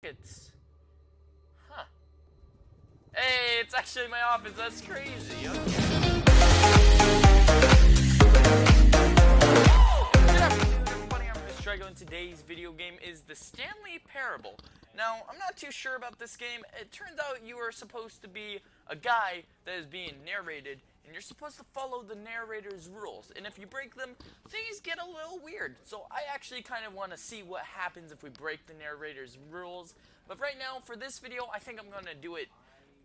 It's... Huh. Hey, it's actually my office. That's crazy. Okay. Good afternoon, everybody. I'm Mr. Drago, and today's video game is the Stanley Parable. Now, I'm not too sure about this game. It turns out you are supposed to be a guy that is being narrated, and you're supposed to follow the narrator's rules. And if you break them, things get a little weird. So I actually kind of want to see what happens if we break the narrator's rules. But right now, for this video, I think I'm going to do it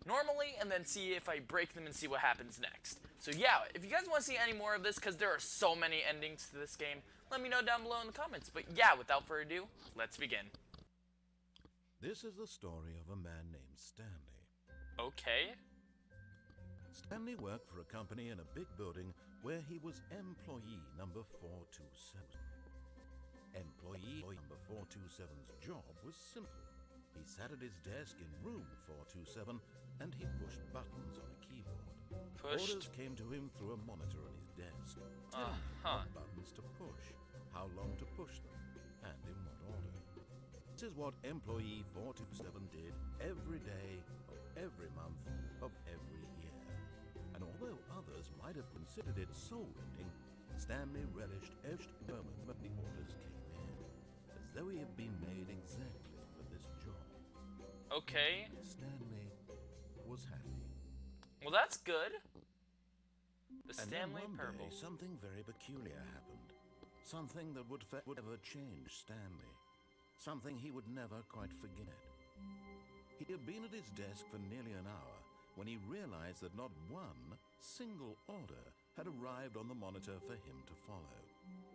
normally and then see if I break them and see what happens next. So yeah, if you guys want to see any more of this, because there are so many endings to this game, let me know down below in the comments. But yeah, without further ado, let's begin. This is the story of a man named Stanley. Okay. Stanley worked for a company in a big building where he was employee number 427. Employee number 427's job was simple. He sat at his desk in room 427 and he pushed buttons on a keyboard. Orders came to him through a monitor on his desk, telling him what buttons to push, how long to push them, and in what order. This is what employee 427 did every day of every month of every year. And although others might have considered it soul-rending, Stanley relished every moment when the orders came in, as though he had been made exactly for this job. Okay. Stanley was happy. Well, that's good. The And Stanley then one Parable. day, something very peculiar happened. Something that would ever change Stanley. Something he would never quite forget. He had been at his desk for nearly an hour when he realized that not one single order had arrived on the monitor for him to follow.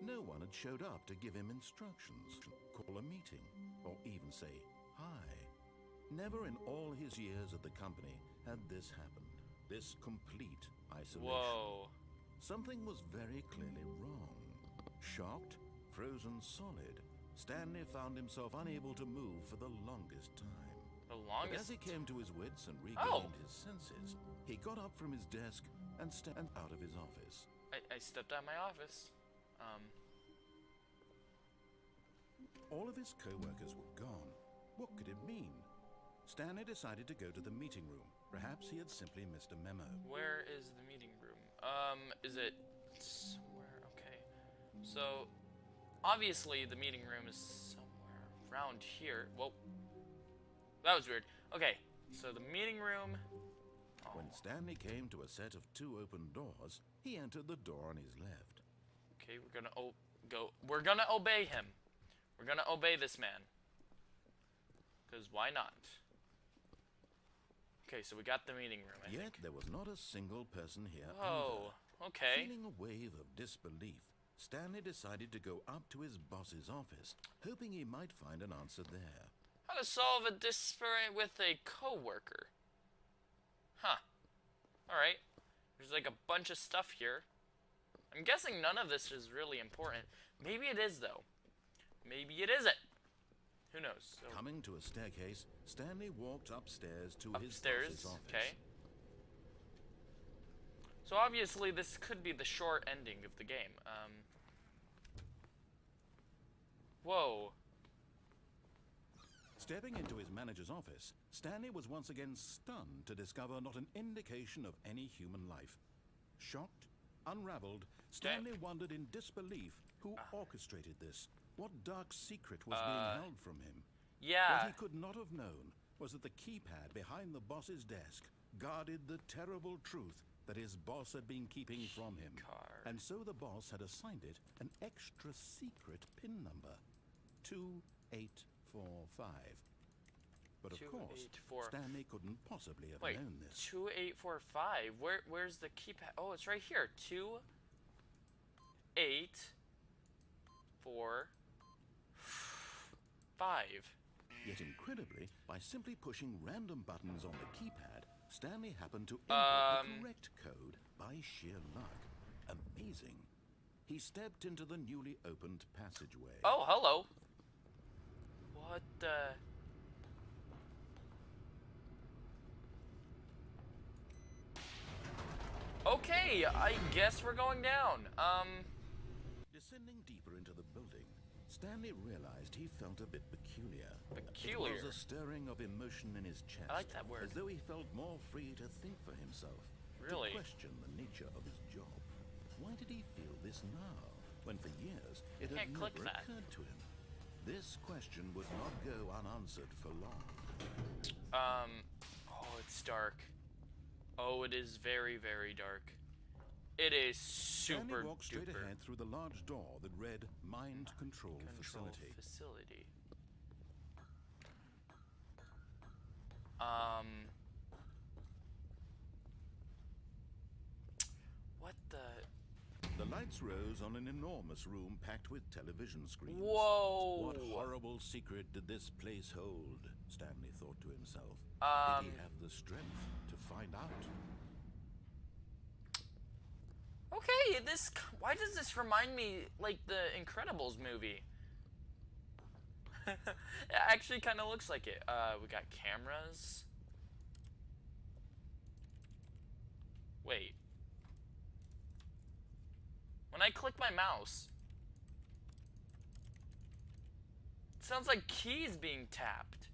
No one had showed up to give him instructions, call a meeting, or even say hi. Never in all his years at the company had this happened. This complete isolation. Whoa. Something was very clearly wrong. Shocked, frozen solid, Stanley found himself unable to move for the longest time. The But longest. as he came to his wits and regained his senses, he got up from his desk and stepped out of his office. I stepped out of my office. All of his co-workers were gone. What could it mean? Stanley decided to go to the meeting room. Perhaps he had simply missed a memo. Where is the meeting room? Is it somewhere? Okay. So, obviously the meeting room is somewhere around here. Whoa. That was weird. Okay, so the meeting room. When Stanley came to a set of two open doors, he entered the door on his left. Okay, we're gonna We're gonna obey him. We're gonna obey this man. Cause why not? Okay, so we got the meeting room. I Yet think. there was not a single person here Oh, either. okay. Feeling a wave of disbelief, Stanley decided to go up to his boss's office, hoping he might find an answer there. How to solve a dispute with a coworker? Huh. Alright. There's like a bunch of stuff here. I'm guessing none of this is really important. Maybe it is, though. Maybe it isn't. Who knows? So, Coming to a staircase, Stanley walked upstairs to his upstairs. boss's office. Okay. So obviously this could be the short ending of the game. Whoa. Stepping into his manager's office, Stanley was once again stunned to discover not an indication of any human life. Shocked, unraveled, Stanley wondered in disbelief who orchestrated this. What dark secret was being held from him? Yeah. What he could not have known was that the keypad behind the boss's desk guarded the terrible truth that his boss had been keeping from him. And so the boss had assigned it an extra secret PIN number, 2845. But of course, Stanley couldn't possibly have known this. 2845. Where's the keypad? Oh, it's right here. 2845. Yet incredibly, by simply pushing random buttons on the keypad, Stanley happened to input the correct code by sheer luck. Amazing. He stepped into the newly opened passageway. Oh, hello. What the... Okay, I guess we're going down. Descending deeper into the building, Stanley realized he felt a bit peculiar. Peculiar? It was a stirring of emotion in his chest. I like that word. As though he felt more free to think for himself. Really? To question the nature of his job. Why did he feel this now, when for years it had never occurred to him? This question would not go unanswered for long. Oh, it's dark. Oh, it is very, very dark. It is super Stanley walked straight duper. ahead through the large door that read Mind Control Facility. What the? The lights rose on an enormous room packed with television screens. Whoa! What horrible secret did this place hold? Stanley thought to himself. Did he have the strength to find out? Okay, why does this remind me like the Incredibles movie? It actually kind of looks like it. We got cameras. Wait. When I click my mouse, it sounds like keys being tapped.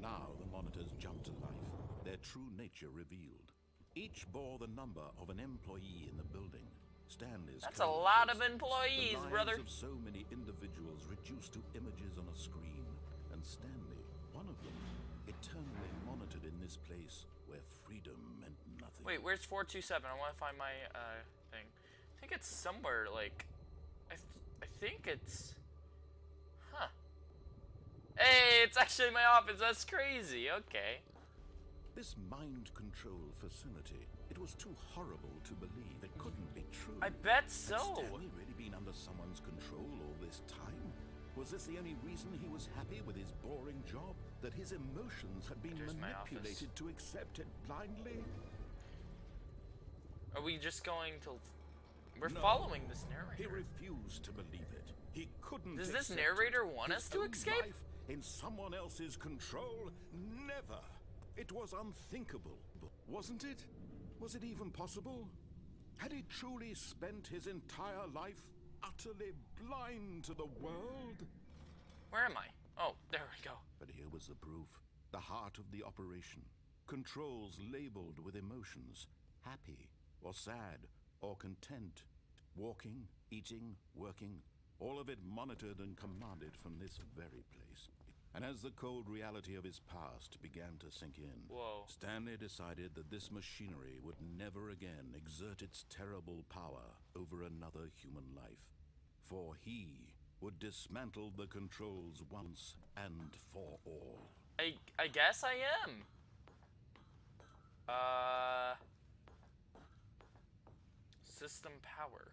Now the monitors jumped to life, their true nature revealed. Each bore the number of an employee in the building. Stanley's That's a lot of employees, the brother. lives of so many individuals reduced to images on a screen. And Stanley, one of them, eternally monitored in this place where freedom meant nothing. Wait, where's 427? I want to find my thing. I think it's somewhere like I think it's Hey, it's actually my office. That's crazy. Okay. This mind control facility, it was too horrible to believe. It couldn't be true. I bet so. Had Stanley really been under someone's control all this time? Was this the only reason he was happy with his boring job? That his emotions had been manipulated to accept it blindly? Are we just going to... We're following this narrator. He refused to believe it. He couldn't. Does this narrator want us to escape? Life in someone else's control? Never. It was unthinkable, wasn't it? Was it even possible? Had he truly spent his entire life utterly blind to the world? Where am I? Oh, there we go. But here was the proof. The heart of the operation. Controls labeled with emotions. Happy, or sad, or content. Walking, eating, working. All of it monitored and commanded from this very place. And as the cold reality of his past began to sink in, Stanley decided that this machinery would never again exert its terrible power over another human life. For he would dismantle the controls once and for all. I guess I am. System power.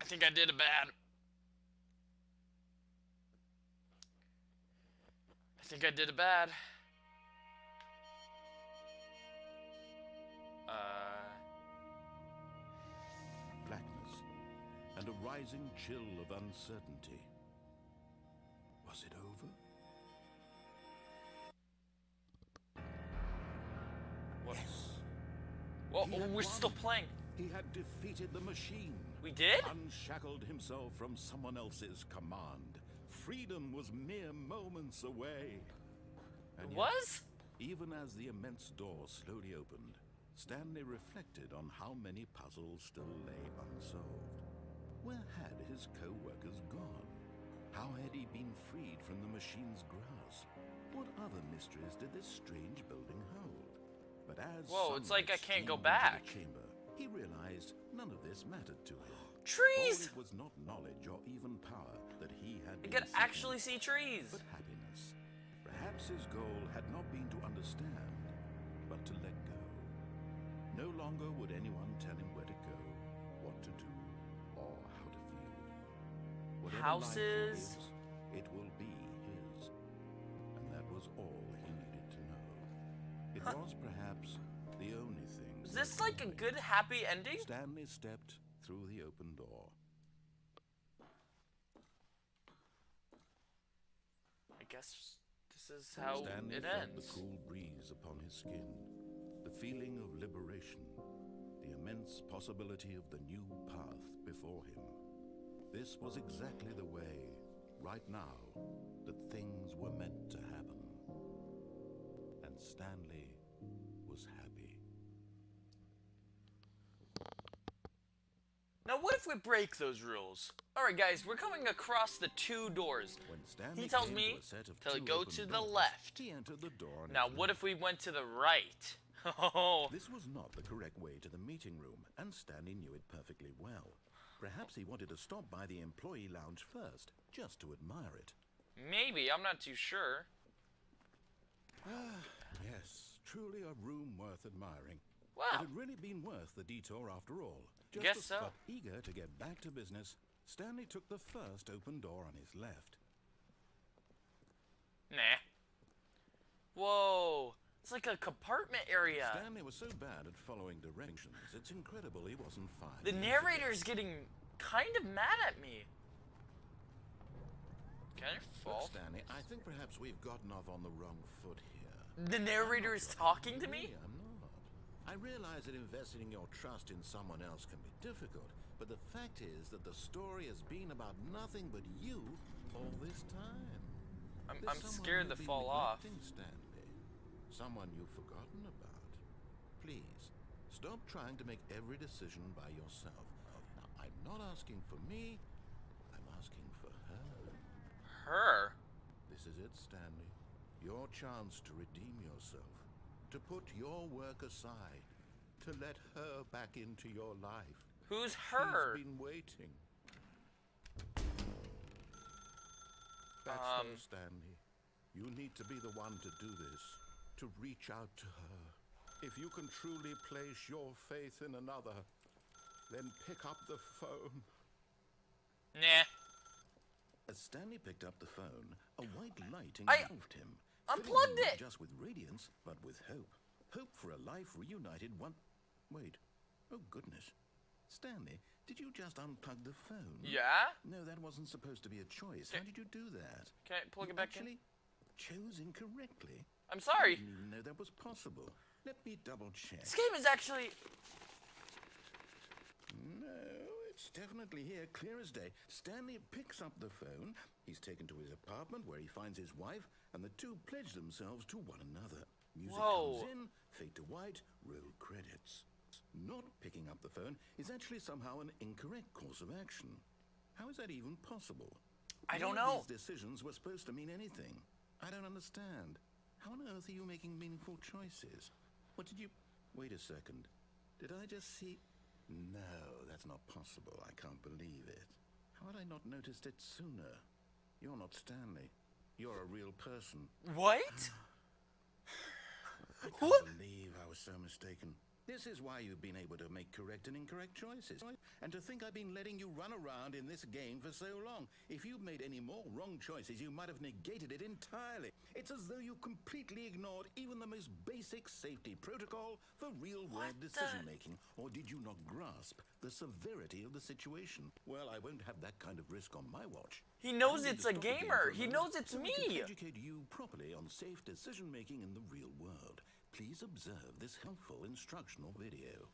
I think I did it bad. I think I did it bad. Blackness and a rising chill of uncertainty. Was it over? What? Yes. Well, He had we're won. still playing. He had defeated the machine. We did? Unshackled himself from someone else's command. Freedom was mere moments away. And It yet, was? even as the immense door slowly opened, Stanley reflected on how many puzzles still lay unsolved. Where had his co-workers gone? How had he been freed from the machine's grasp? What other mysteries did this strange building hold? But as it's like I can't go streamed into back. the chamber, he realized none of this mattered to him. Trees! All it was not knowledge or even power that he had I been could seeking, actually see trees. but happiness. Perhaps his goal had not been to understand, but to let go. No longer would anyone tell him where to go, what to do, or how to feel. Whatever Houses. life gives, it will be his. And that was all he needed to know. It was perhaps the only thing. Is this like a good, happy ending? Stanley stepped through the open door. I guess this this is how Stanley it felt ends. the cool breeze upon his skin, the feeling of liberation, the immense possibility of the new path before him. This was exactly the way, right now, that things were meant to happen. And Stanley was happy. Now what if we break those rules? Alright guys, we're coming across the 2 doors. When Stanley He tells came me to a set of to 2 go open to the doors, left. he entered the door on Now his what left. if we went to the right? Oh, This was not the correct way to the meeting room, and Stanley knew it perfectly well. Perhaps he wanted to stop by the employee lounge first, just to admire it. maybe, I'm not too sure. Yes, truly a room worth admiring. Wow. It had really been worth the detour after all. Just Guess as so. but eager to get back to business, Stanley took the first open door on his left. Nah. Whoa, it's like a compartment area. Stanley was so bad at following directions, it's incredible he wasn't fired. The narrator's getting kind of mad at me. Can I Look, fall? Stanley, I think perhaps we've gotten off on the wrong foot here. The narrator is talking to me? I'm not. I realize that investing your trust in someone else can be difficult, but the fact is that the story has been about nothing but you all this time. I'm There's someone scared to you've been fall off. neglecting, Stanley. Someone you've forgotten about. Please, stop trying to make every decision by yourself. Now, I'm not asking for me, I'm asking for her. Her? This is it, Stanley. Your chance to redeem yourself. To put your work aside. To let her back into your life. Who's her? She's been waiting. That's her, Stanley. You need to be the one to do this. To reach out to her. If you can truly place your faith in another, then pick up the phone. Nah. As Stanley picked up the phone, a white light I engulfed him. unplugged filling him it! Not just with radiance, but with hope. Hope for a life reunited one... Wait. Oh, goodness. Stanley, did you just unplug the phone? Yeah? No, that wasn't supposed to be a choice. How did you do that? Can I plug You it back actually chose incorrectly. in? I'm I sorry. didn't even know that was possible. Let me double check. This game is actually... No, it's definitely here, clear as day. Stanley picks up the phone. He's taken to his apartment where he finds his wife, and the two pledge themselves to one another. Music Whoa. comes in, fade to white, roll credits. Not picking up the phone is actually somehow an incorrect course of action. How is that even possible? I don't None know. of these decisions were supposed to mean anything. I don't understand. How on earth are you making meaningful choices? What did you... Wait a second. Did I just see... No, that's not possible. I can't believe it. How had I not noticed it sooner? You're not Stanley. You're a real person. What? I What? can't believe I was so mistaken. This is why you've been able to make correct and incorrect choices. And to think I've been letting you run around in this game for so long. If you'd made any more wrong choices, you might have negated it entirely. It's as though you completely ignored even the most basic safety protocol for real-world What the- decision-making. Or did you not grasp the severity of the situation? Well, I won't have that kind of risk on my watch. He knows I need it's to a stop the game gamer. for a He moment knows it's so we can me. educate you properly on safe decision-making in the real world. Please observe this helpful instructional video.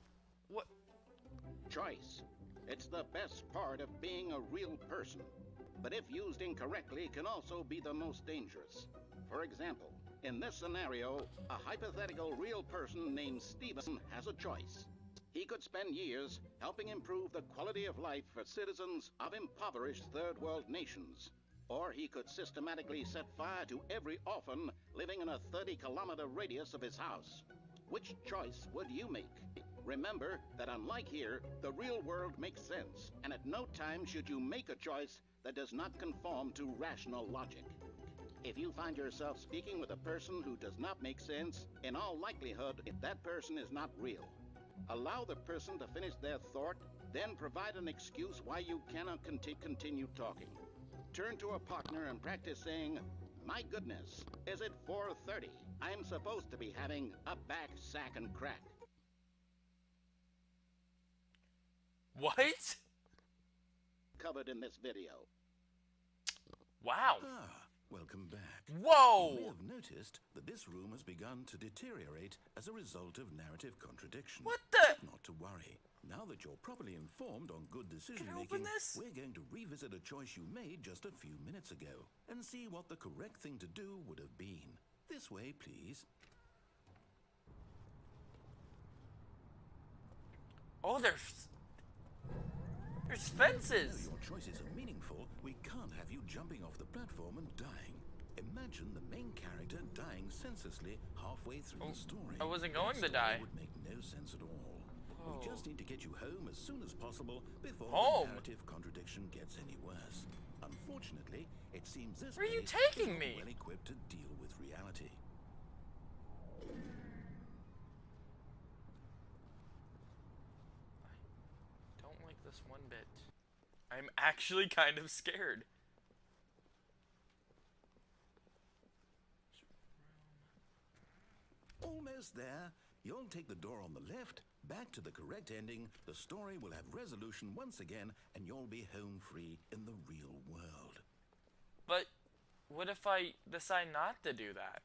What? Choice. It's the best part of being a real person. But if used incorrectly, can also be the most dangerous. For example, in this scenario, a hypothetical real person named Steven has a choice. He could spend years helping improve the quality of life for citizens of impoverished third world nations. Or he could systematically set fire to every orphan living in a 30-kilometer radius of his house. Which choice would you make? Remember that unlike here, the real world makes sense, and at no time should you make a choice that does not conform to rational logic. If you find yourself speaking with a person who does not make sense, in all likelihood, that person is not real. Allow the person to finish their thought, then provide an excuse why you cannot continue talking. Turn to a partner and practice saying, "My goodness, is it 4:30? I'm supposed to be having a back, sack, and crack." What? Covered in this video. Wow. Welcome back. Whoa! You may have noticed that this room has begun to deteriorate as a result of narrative contradiction. What the? Not to worry. Now that you're properly informed on good decision Can I open making, this? we're going to revisit a choice you made just a few minutes ago and see what the correct thing to do would have been. This way, please. Oh, there's Though fences. your choices are meaningful, we can't have you jumping off the platform and dying. Imagine the main character dying senselessly halfway through the story. I wasn't going That to die. story would make no sense at all. Oh. We just need to get you home as soon as possible before Home? the narrative contradiction gets any worse. Unfortunately, it seems this Where are you place taking is not me? well equipped to deal with reality. Don't like this one bit. I'm actually kind of scared. Almost there. You'll take the door on the left, back to the correct ending, the story will have resolution once again, and you'll be home free in the real world. But what if I decide not to do that?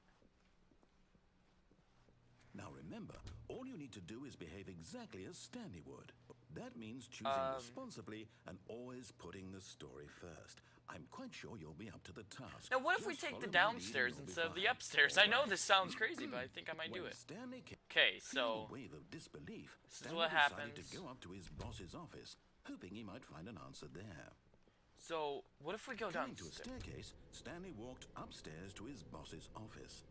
Now remember, all you need to do is behave exactly as Stanley would. That means choosing responsibly and always putting the story first. I'm quite sure you'll be up to the task. Now, what if we Just take the follow my lead and downstairs you'll be instead of the fine. upstairs? All I know right. this sounds crazy, but I think I might do When it. Stanley Okay, feeling so a wave of disbelief, this is Stanley what decided happens. to go up to his boss's office, hoping he might find an answer there. So what if we go Coming to a downstairs? staircase, Stanley walked upstairs to his boss's office.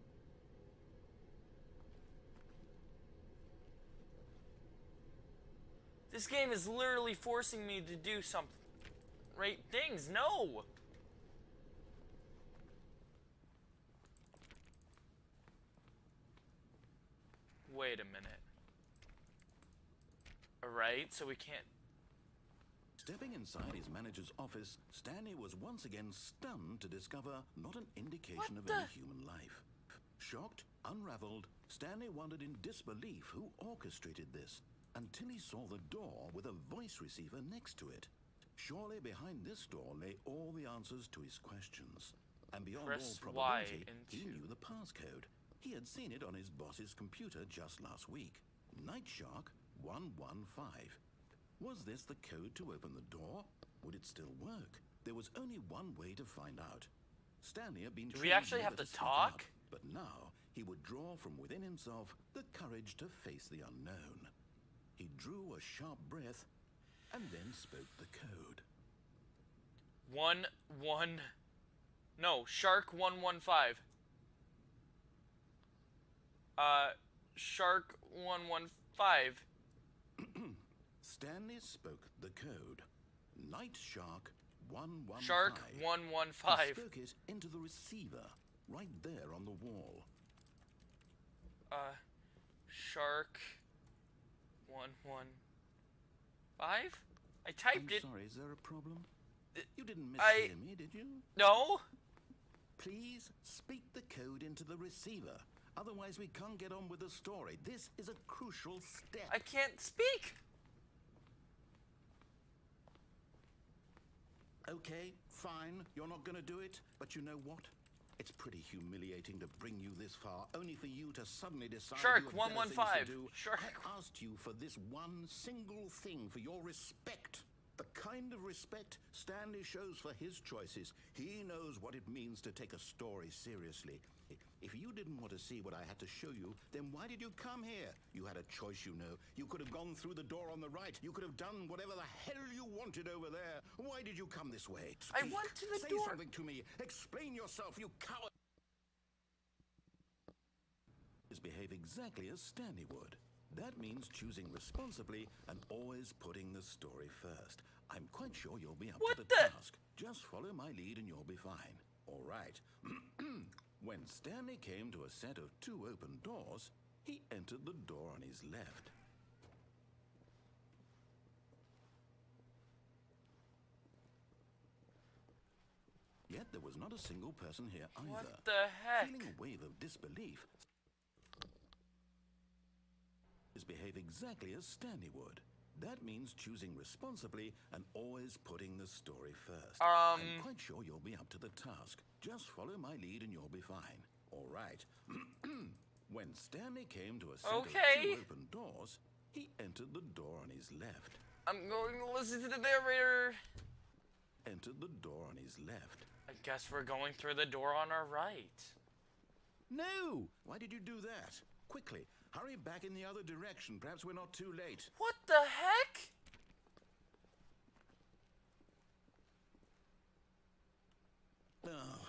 This game is literally forcing me to do some right things. No. Wait a minute. Alright, so we can't... Stepping inside his manager's office, Stanley was once again stunned to discover not an indication of any human life. Shocked, unraveled, Stanley wondered in disbelief who orchestrated this, until he saw the door with a voice receiver next to it. Surely behind this door lay all the answers to his questions. And beyond Press all Y probability, he into- knew the passcode. He had seen it on his boss's computer just last week. Night Shark 115. Was this the code to open the door? Would it still work? There was only one way to find out. Stanley had been Do we trained actually have never to speak talk? up, but now he would draw from within himself the courage to face the unknown. He drew a sharp breath and then spoke the code. Shark 115. Shark 115. Stanley spoke the code. Night Shark 115. Shark He 115. spoke it into the receiver, right there on the wall. Shark 115. I typed I'm it. sorry, is there a problem? You didn't I- mishear me, did you? No. Please speak the code into the receiver. Otherwise, we can't get on with the story. This is a crucial step. I can't speak. Okay, fine. You're not going to do it. But you know what? It's pretty humiliating to bring you this far, only for you to suddenly decide Shark you have better things to 115. do. Shark. I asked you for this one single thing, for your respect. The kind of respect Stanley shows for his choices. He knows what it means to take a story seriously. If you didn't want to see what I had to show you, then why did you come here? You had a choice, you know. You could have gone through the door on the right. You could have done whatever the hell you wanted over there. Why did you come this way? I Speak. went to the Say door. something to me. Explain yourself, you coward. Behave exactly as Stanley would. That means choosing responsibly and always putting the story first. I'm quite sure you'll be up What to the the- task. Just follow my lead and you'll be fine. All right. When Stanley came to a set of two open doors, he entered the door on his left. Yet there was not a single person here either. What the heck? Feeling a wave of disbelief, behave exactly as Stanley would. That means choosing responsibly and always putting the story first. Um. I'm quite sure you'll be up to the task. Just follow my lead and you'll be fine. All right. When Stanley came to a set of Okay. 2 open doors, he entered the door on his left. I'm going to listen to the narrator. Entered the door on his left. I guess we're going through the door on our right. No! Why did you do that? Quickly, hurry back in the other direction. Perhaps we're not too late. What the heck? Oh,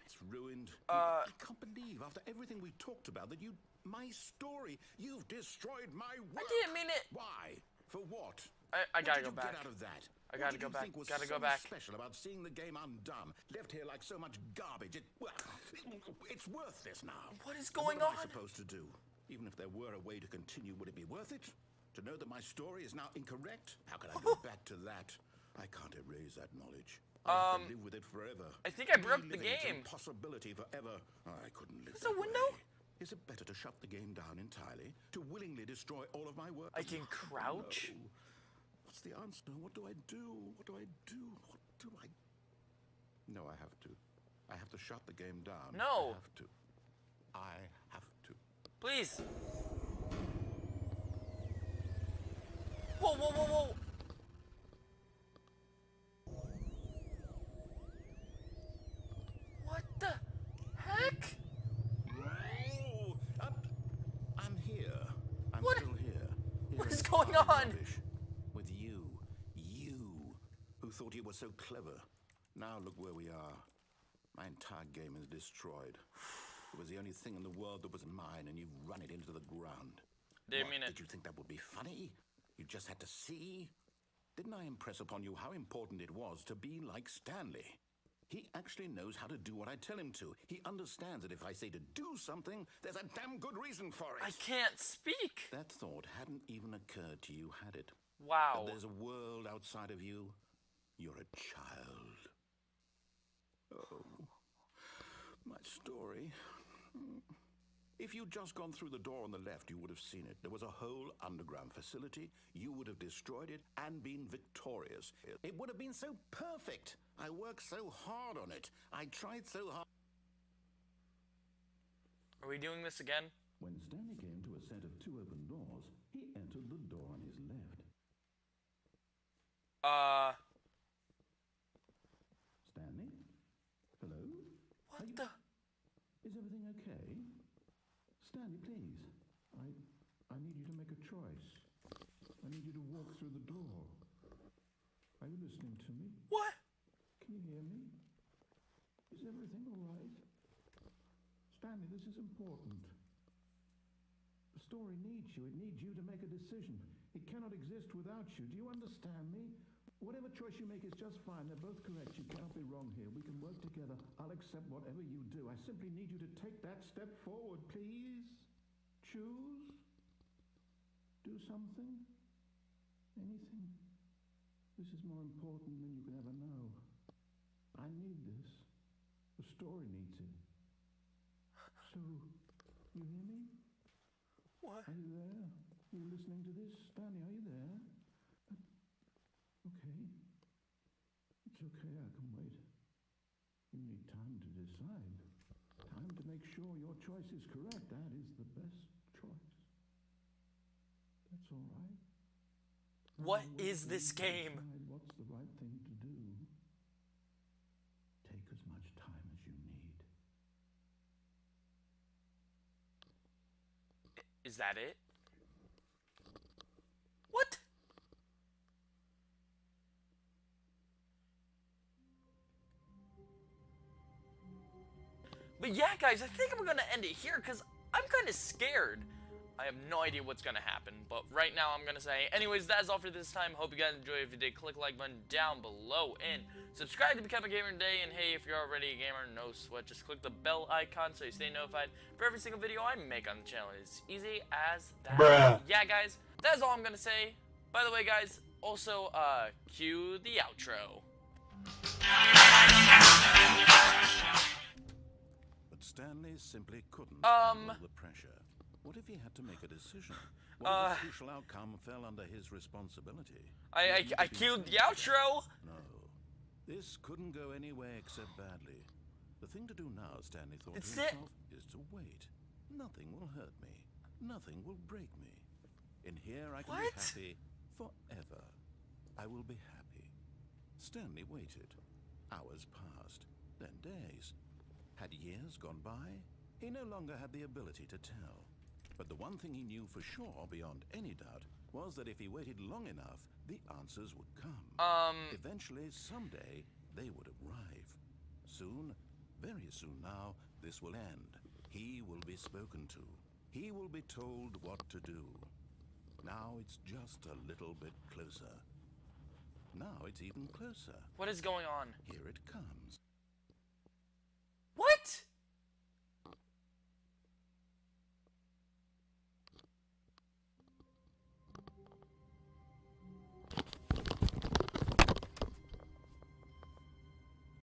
it's ruined. Uh. I can't believe after everything we talked about that my story, you've destroyed my work. I didn't mean it. Why? For what? I gotta go What did you back. get out of that? I gotta go back. What did you think was Gotta so go back. special about seeing the game undone, left here like so much garbage? It's worthless now. What is And going what am on? I supposed to do? Even if there were a way to continue, would it be worth it? To know that my story is now incorrect? How can I go back to that? I can't erase that knowledge. I have to live with it forever. I think I broke the Reliving its game. impossibility forever. I couldn't live Is there a that window? way. Is it better to shut the game down entirely? To willingly destroy all of my work? I can crouch? No. What's the answer? What do I do? What do I do? What do I... No, I have to. I have to shut the game down. No. I have to. I have to. Please. Whoa, whoa, whoa, whoa. What the heck? Oh, I'm here. I'm What? still here. Here What is in going Farm on? Rubbish. With you. You. Who thought you were so clever. Now look where we are. My entire game is destroyed. It was the only thing in the world that was mine, and you've run it into the ground. Didn't What, mean it. Did you think that would be funny? You just had to see? Didn't I impress upon you how important it was to be like Stanley? He actually knows how to do what I tell him to. He understands that if I say to do something, there's a damn good reason for it. I can't speak. That thought hadn't even occurred to you, had it? Wow. That there's a world outside of you? You're a child. Oh, my story. If you'd just gone through the door on the left, you would have seen it. There was a whole underground facility. You would have destroyed it and been victorious. It would have been so perfect. I worked so hard on it. I tried so hard. Are we doing this again? When Stanley came to a set of 2 open doors, he entered the door on his left. Stanley? Hello? What the? Is everything okay? Stanley, please. I need you to make a choice. I need you to walk through the door. Are you listening to me? What? Can you hear me? Is everything all right? Stanley, this is important. The story needs you. It needs you to make a decision. It cannot exist without you. Do you understand me? Whatever choice you make is just fine. They're both correct. You cannot be wrong here. We can work together. I'll accept whatever you do. I simply need you to take that step forward, please. Choose. Do something. Anything. This is more important than you can ever know. I need this. The story needs it. So, you hear me? What? Are you there? Are you listening to this? Stanley, are you there? Okay. It's okay, I can wait. You need time to decide. Time to make sure your choice is correct. That is the best choice. That's all right. What Now wait is for this you to game? decide what's the right thing to do. Take as much time as you need. Is that it? What? But yeah, guys, I think I'm gonna end it here because I'm kind of scared. I have no idea what's gonna happen, but right now I'm gonna say, anyways, that's all for this time. Hope you guys enjoyed. If you did, click the like button down below and subscribe to become a gamer today. And hey, if you're already a gamer, no sweat, just click the bell icon so you stay notified for every single video I make on the channel. It's easy as that. Bruh. Yeah, guys, that's all I'm gonna say. By the way, guys, also cue the outro. But Stanley simply couldn't Um. handle the pressure. What if he had to make a decision? Well, the crucial outcome fell under his responsibility. I killed the outro. No, this couldn't go anywhere except badly. The thing to do now, Stanley thought to himself, is to wait. Nothing will hurt me. Nothing will break me. In here, I can be happy forever. I will be happy. Stanley waited. Hours passed, then days. Had years gone by? He no longer had the ability to tell. But the one thing he knew for sure, beyond any doubt, was that if he waited long enough, the answers would come. Eventually, someday, they would arrive. Soon, very soon now, this will end. He will be spoken to. He will be told what to do. Now it's just a little bit closer. Now it's even closer. What is going on? Here it comes.